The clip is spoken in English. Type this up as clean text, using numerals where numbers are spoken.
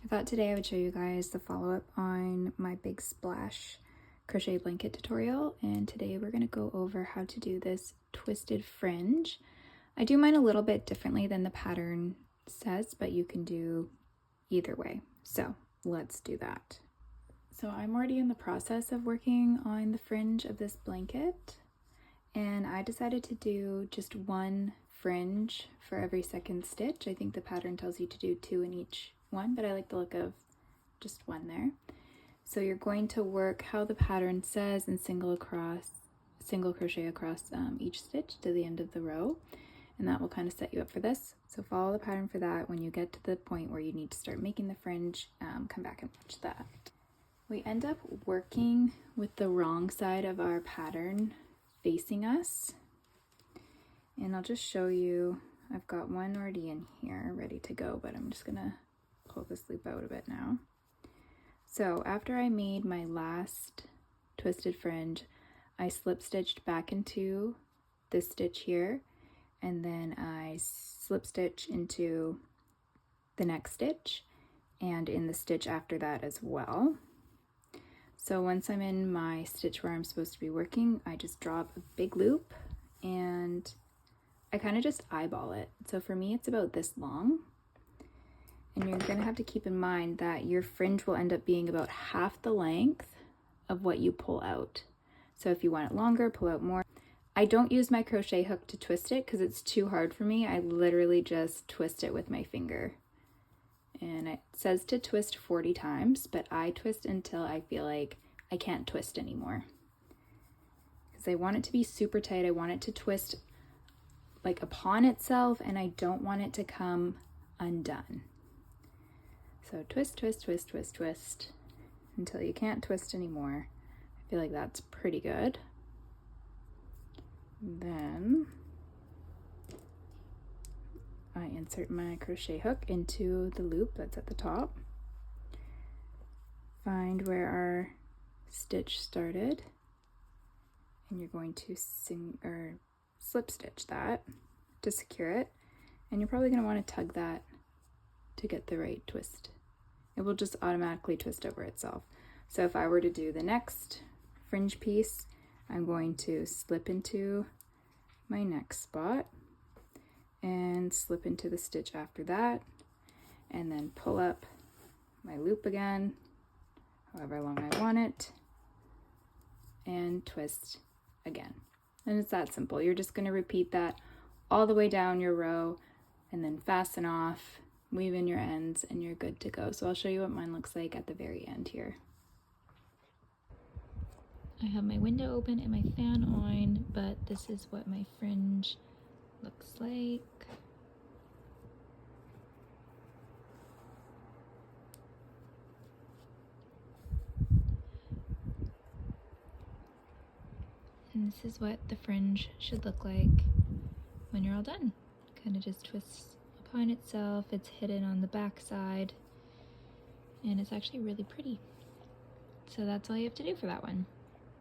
I thought today I would show you guys the follow-up on my big splash crochet blanket tutorial, and today we're going to go over how to do this twisted fringe. I do mine a little bit differently than the pattern says, but you can do either way. So let's do that. So I'm already in the process of working on the fringe of this blanket, and I decided to do just one fringe for every second stitch. I think the pattern tells you to do 2 in each one, but I like the look of just one there. So you're going to work how the pattern says and single crochet across each stitch to the end of the row, and that will kind of set you up for this. So follow the pattern for that. When you get to the point where you need to start making the fringe, come back and watch that. We end up working with the wrong side of our pattern facing us, and I'll just show you. I've got one already in here ready to go, but I'm just gonna pull this loop out a bit now. So after I made my last twisted fringe, I slip stitched back into this stitch here, and then I slip stitch into the next stitch and in the stitch after that as well. So once I'm in my stitch where I'm supposed to be working, I just drop a big loop and I kind of just eyeball it. So for me, it's about this long. And you're gonna have to keep in mind that your fringe will end up being about half the length of what you pull out. So if you want it longer, pull out more. I don't use my crochet hook to twist it because it's too hard for me. I literally just twist it with my finger. And it says to twist 40 times, but I twist until I feel like I can't twist anymore. Because I want it to be super tight. I want it to twist like upon itself, and I don't want it to come undone. So twist, twist, twist, twist, twist until you can't twist anymore. I feel like that's pretty good. Then I insert my crochet hook into the loop that's at the top. Find where our stitch started, and you're going to slip stitch that to secure it. And you're probably going to want to tug that to get the right twist. It will just automatically twist over itself. So if I were to do the next fringe piece, I'm going to slip into my next spot and slip into the stitch after that, and then pull up my loop again, however long I want it, and twist again. And it's that simple. You're just going to repeat that all the way down your row, and then fasten off, weave in your ends, and you're good to go. So I'll show you what mine looks like at the very end here. I have my window open and my fan on, but this is what my fringe looks like. And this is what the fringe should look like when you're all done. Kind of just twists upon itself. It's hidden on the back side, and it's actually really pretty. So that's all you have to do for that one.